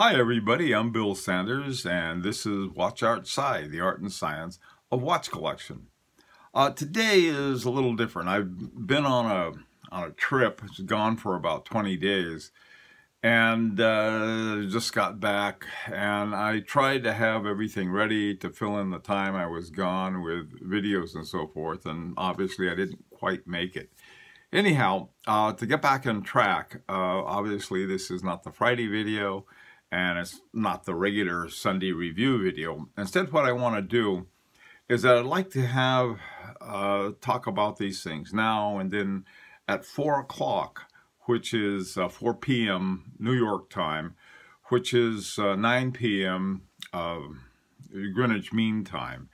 Hi everybody, I'm Bill Sanders and this is Watch Outside, the art and science of watch collection. Today is a little different. I've been on a trip. It's gone for about 20 days and just got back, and I tried to have everything ready to fill in the time I was gone with videos and so forth, and obviously I didn't quite make it. Anyhow, to get back on track, obviously this is not the Friday video and it's not the regular Sunday review video. Instead, what I want to do is that I'd like to have talk about these things now and then at 4 o'clock, which is 4 p.m. New York time, which is 9 p.m. Greenwich Mean Time,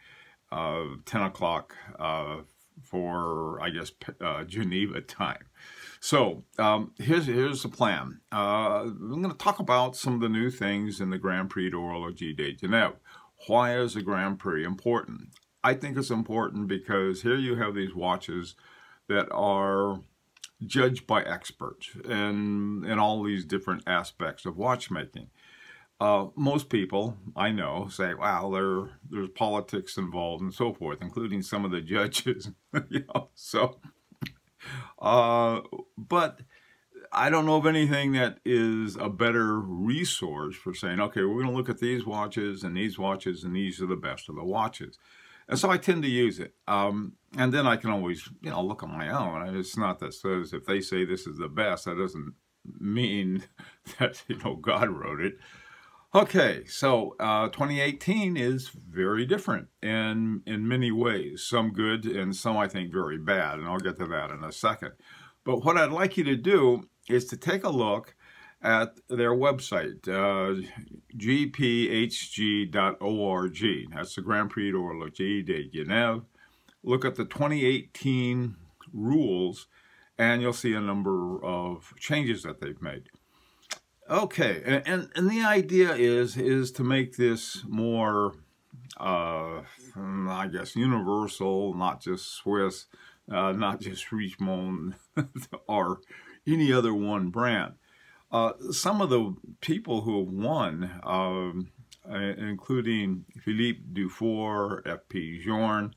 10 o'clock for, I guess, Geneva time. So here's the plan. I'm going to talk about some of the new things in the Grand Prix d'Horlogerie de Genève. Why is the Grand Prix important? I think it's important because here you have these watches that are judged by experts in all these different aspects of watchmaking. Most people I know say, wow, there's politics involved and so forth, including some of the judges. But I don't know of anything that is a better resource for saying, okay, we're going to look at these watches, and these are the best of the watches. And so I tend to use it. And then I can always, look on my own. It's not that says if they say this is the best, that doesn't mean that, God wrote it. Okay, so 2018 is very different in many ways. Some good and some, I think, very bad, and I'll get to that in a second. But what I'd like you to do is to take a look at their website, gphg.org. That's the Grand Prix d'Horlogerie de Genève. Look at the 2018 rules, and you'll see a number of changes that they've made. Okay, and the idea is to make this more, I guess, universal, not just Swiss, not just Richemont or any other one brand. Some of the people who have won, including Philippe Dufour, F.P. Journe,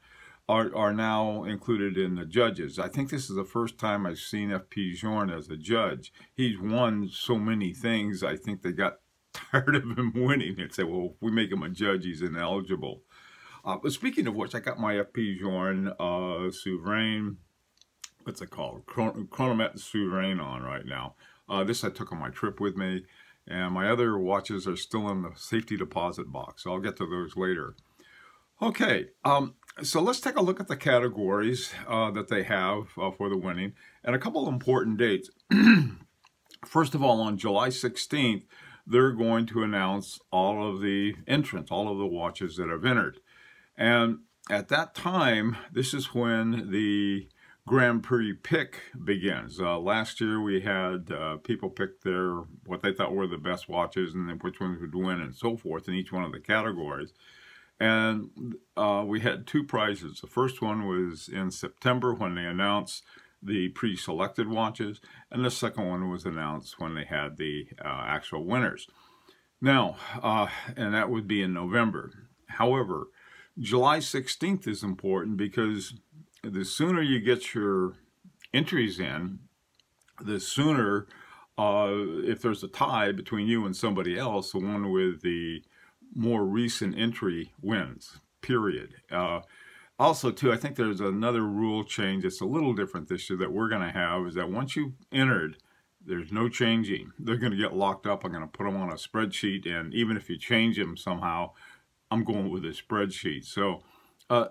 are now included in the judges. I think this is the first time I've seen F.P. Journe as a judge. He's won so many things, I think they got tired of him winning and said, well, if we make him a judge, he's ineligible. But speaking of which, I got my F.P. Journe Souverain, what's it called? Chronometry Souverain on right now. This I took on my trip with me, and my other watches are still in the safety deposit box, so I'll get to those later. Okay, so let's take a look at the categories that they have for the winning, and a couple of important dates. First of all, on July 16th, they're going to announce all of the entrants, all of the watches that have entered. And at that time, this is when the Grand Prix pick begins. Last year we had people pick what they thought were the best watches and then which ones would win and so forth in each one of the categories. And we had two prizes. The first one was in September when they announced the pre-selected watches, and the second one was announced when they had the actual winners. Now, and that would be in November. However, July 16th is important because the sooner you get your entries in, the sooner, if there's a tie between you and somebody else, the one with the more recent entry wins, period. Also, too, I think there's another rule change that's a little different this year that we're going to have, is that once you've entered, there's no changing. They're going to get locked up. I'm going to put them on a spreadsheet, and even if you change them somehow, I'm going with a spreadsheet. So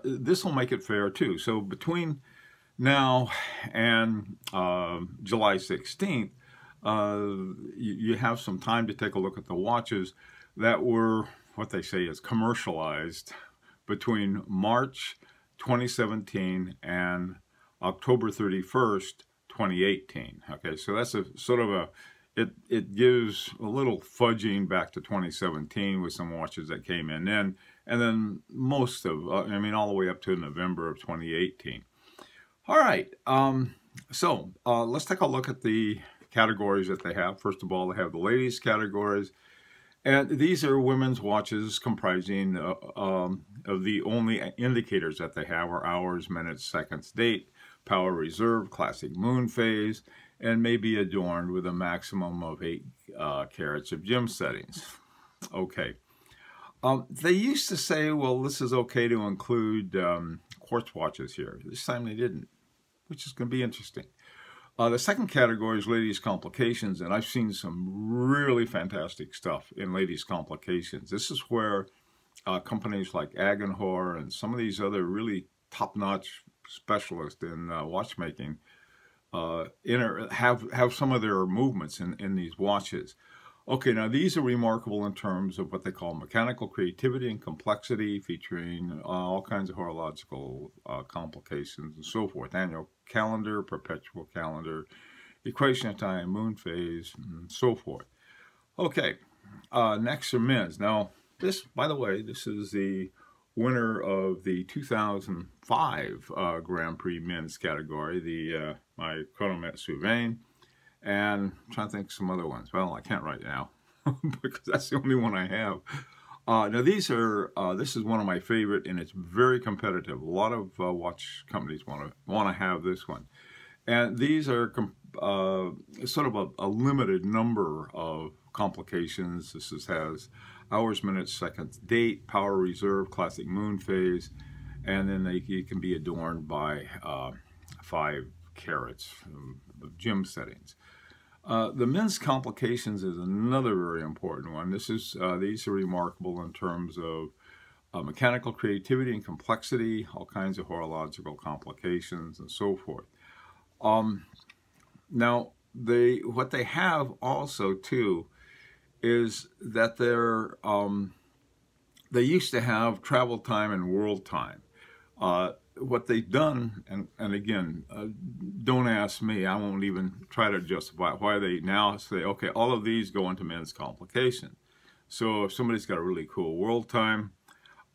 this will make it fair, too. So between now and July 16th, you have some time to take a look at the watches that were, what they say is commercialized between March 2017 and October 31st, 2018. Okay, so that's a sort of a, it gives a little fudging back to 2017 with some watches that came in then, and then most of, I mean, all the way up to November of 2018. All right, so let's take a look at the categories that they have. First of all, they have the ladies categories. And these are women's watches comprising of the only indicators that they have are hours, minutes, seconds, date, power reserve, classic moon phase, and may be adorned with a maximum of 8 carats of gem settings. Okay. They used to say, well, this is okay to include quartz watches here. This time they didn't, which is going to be interesting. The second category is ladies' complications, and I've seen some really fantastic stuff in ladies' complications. This is where companies like Agenhor and some of these other really top-notch specialists in watchmaking have some of their movements in these watches. Okay, now these are remarkable in terms of what they call mechanical creativity and complexity, featuring all kinds of horological complications and so forth. Annual calendar, perpetual calendar, equation of time, moon phase, and so forth. Okay, next are men's. Now, this, by the way, this is the winner of the 2005 Grand Prix men's category, my Chronometry. And I'm trying to think of some other ones. Well, I can't right now because that's the only one I have. Now these are this is one of my favorite, and it's very competitive. A lot of watch companies want to have this one, and these are sort of a limited number of complications. This has hours, minutes, seconds, date, power reserve, classic moon phase, and then they can be adorned by 5 carats of gem settings. The men's complications is another very important one. These are remarkable in terms of mechanical creativity and complexity, all kinds of horological complications, and so forth. Now, what they have also too is that they used to have travel time and world time. What they've done, and again, don't ask me, I won't even try to justify why they now say, okay, all of these go into men's complication. So if somebody's got a really cool world time,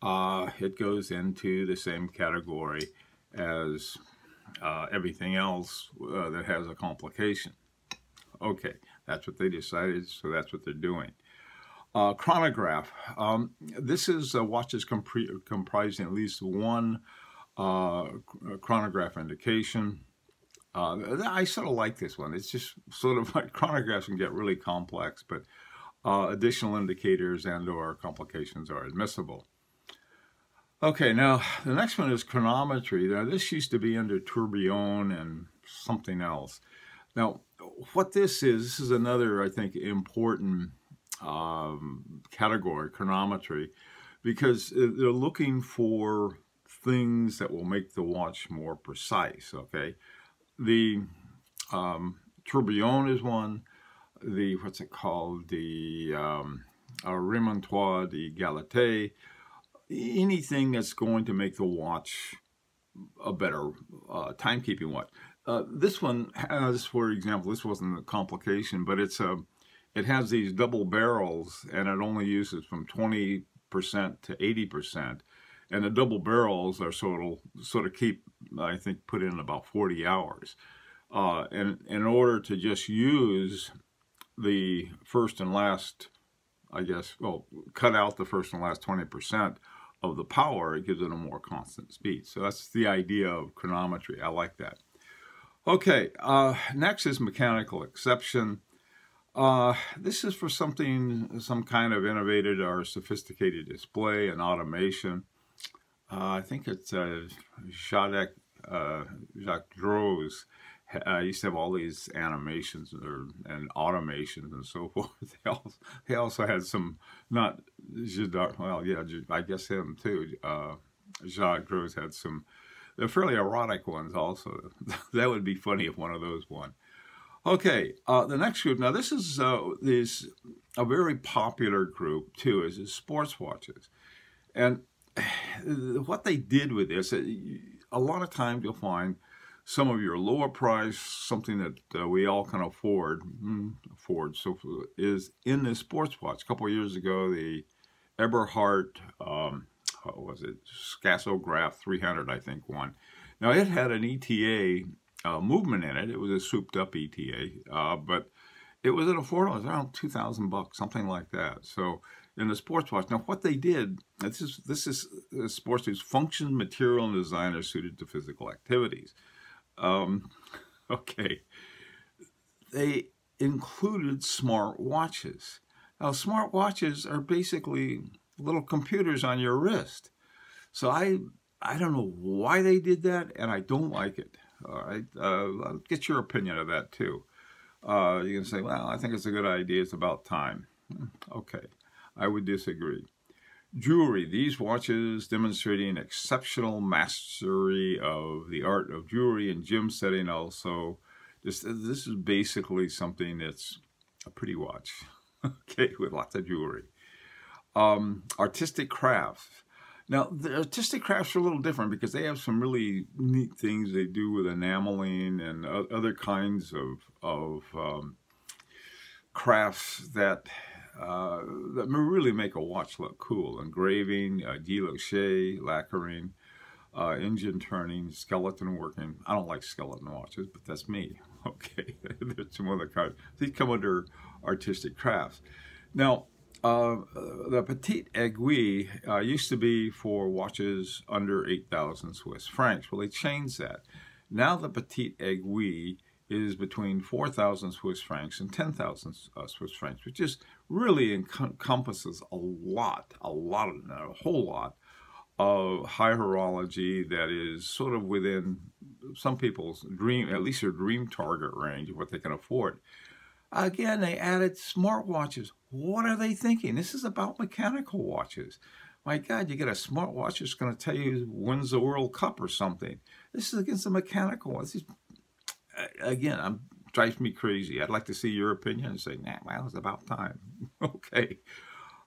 it goes into the same category as everything else that has a complication. Okay, that's what they decided, so that's what they're doing. Chronograph. This is watches comprising at least one chronograph indication. I sort of like this one. It's just sort of like chronographs can get really complex, but additional indicators and or complications are admissible. Okay, now the next one is chronometry. Now this used to be under tourbillon and something else. Now what this is another, I think, important category, chronometry, because they're looking for things that will make the watch more precise. Okay, the tourbillon is one. The what's it called? The remontoire, the galette. Anything that's going to make the watch a better timekeeping watch. This one has, for example, this wasn't a complication, but it has these double barrels, and it only uses from 20% to 80%. And the double barrels are sort of keep, I think, put in about 40 hours. And in order to just use the first and last, I guess, well, cut out the first and last 20% of the power, it gives it a more constant speed. So that's the idea of chronometry. I like that. Okay, next is mechanical exception. This is for some kind of innovative or sophisticated display and automation. I think it's Jacques Droz used to have all these animations and automations and so forth. They also had some, not well, yeah, I guess him too. Jacques Droz had some, they're fairly erotic ones also. That would be funny if one of those won. Okay, the next group. Now this is a very popular group too. Is sports watches, and what they did with this, a lot of times you'll find some of your lower price, something that we all can afford, so is in this sports watch. A couple of years ago, the Eberhardt, what was it, Scasograph 300, I think, won. Now it had an ETA movement in it. It was a souped up ETA, but it was at affordable. It was around $2,000, something like that. So in the sports watch, now what they did, this is a sports watch, function, material, and design are suited to physical activities. Okay, they included smart watches. Now, smart watches are basically little computers on your wrist. So I don't know why they did that, and I don't like it. All right, I'll get your opinion of that too. You can say, well, I think it's a good idea. It's about time. Okay, I would disagree. Jewelry. These watches demonstrating exceptional mastery of the art of jewelry and gym setting also. This is basically something that's a pretty watch, okay, with lots of jewelry. Artistic crafts. Now, the artistic crafts are a little different because they have some really neat things they do with enameling and other kinds of crafts that really make a watch look cool. Engraving, guilloche, lacquering, engine turning, skeleton working. I don't like skeleton watches, but that's me. Okay, there's some other kinds. These come under artistic crafts. Now, the petite aiguille used to be for watches under 8,000 Swiss francs. Well, they changed that. Now the petite aiguille is between 4,000 Swiss francs and 10,000 Swiss francs, which just really encompasses a whole lot of high horology that is sort of within some people's dream, at least their dream target range of what they can afford. Again, they added smartwatches. What are they thinking? This is about mechanical watches. My God, you get a smartwatch that's going to tell you wins the World Cup or something. This is against the mechanical ones. Again, drives me crazy. I'd like to see your opinion and say, nah, well, it's about time. Okay.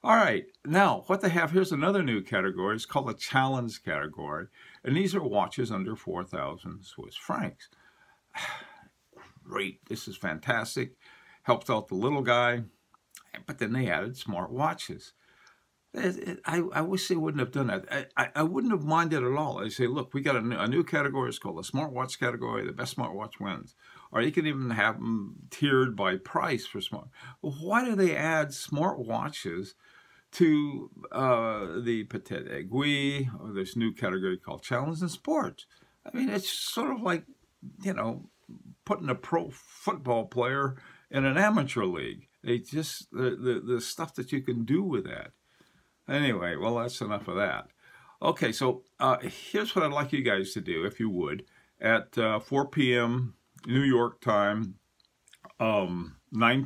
All right. Now, what they have, here's another new category. It's called a challenge category. And these are watches under 4,000 Swiss francs. Great. This is fantastic. Helps out the little guy. But then they added smart watches. I wish they wouldn't have done that. I wouldn't have minded at all. They say, look, we got a new category. It's called the smartwatch category. The best smartwatch wins. Or you can even have them tiered by price for smart. Well, why do they add smart watches to the petite aiguille, or this new category called challenge and sports? I mean, it's sort of like, you know, putting a pro football player in an amateur league. They just, the stuff that you can do with that. Anyway, well, that's enough of that. Okay, so here's what I'd like you guys to do, if you would. At 4 p.m. New York time, 9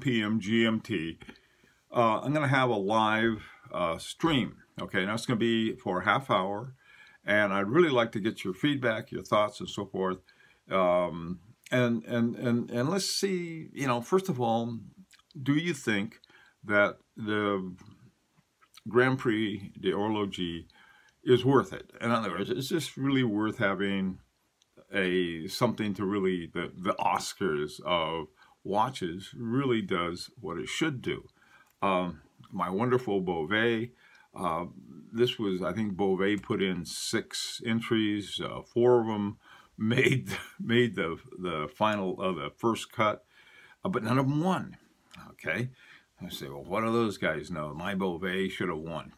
p.m. GMT, I'm going to have a live stream. Okay, now it's going to be for a half hour, and I'd really like to get your feedback, your thoughts, and so forth. And let's see, you know, first of all, do you think that the Grand Prix d'Horlogerie is worth it? In other words, is this really worth having something to really, the Oscars of watches really does what it should do? My wonderful Beauvais, this was, I think Beauvais put in 6 entries, 4 of them made the final, the first cut, but none of them won. Okay, I say, well, what do those guys know? My Beauvais should have won.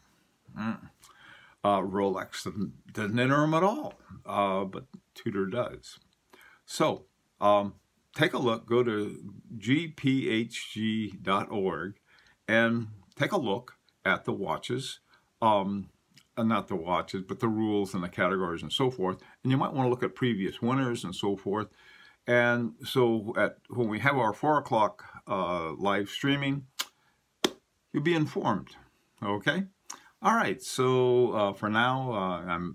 Rolex doesn't enter them at all, but Tudor does. So take a look. Go to gphg.org and take a look at the watches. Not the watches, but the rules and the categories and so forth. And you might want to look at previous winners and so forth. And so when we have our 4 o'clock live streaming, you'll be informed. Okay? All right. So for now,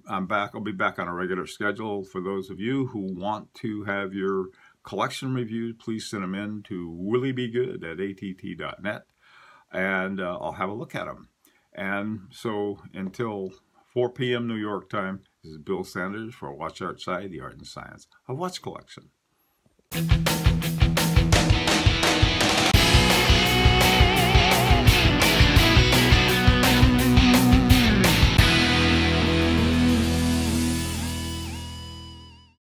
I'm back. I'll be back on a regular schedule. For those of you who want to have your collection reviewed, please send them in to williebegood@att.net, and I'll have a look at them. And so until 4 p.m. New York time, this is Bill Sanders for Watch Outside, the Art and Science of Watch Collection.